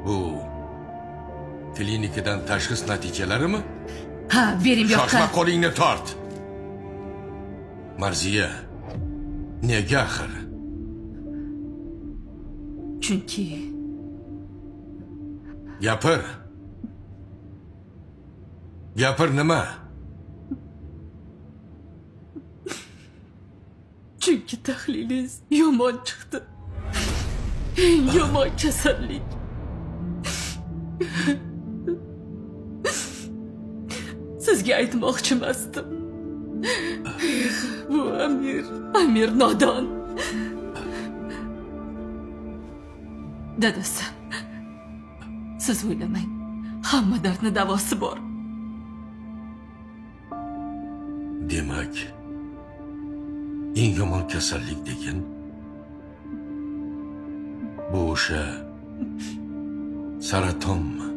Bu klinikadan tashxis natijalarimi? Ha, bering bu Shoshma, yoqqa. qo'lingni tort. Marziya, nega axir? Chunki Gapir. Gapir nima? chunki tahlilingiz yomon chiqdi. Eng yomon kasallik. Sizga aytmoqchi emasdim. Bu Amir nodon. Dadasi, siz o'ylamang. Hamma dardni davosi bor. Demak, eng yomon kasallik degan bu o'sha saratonmi?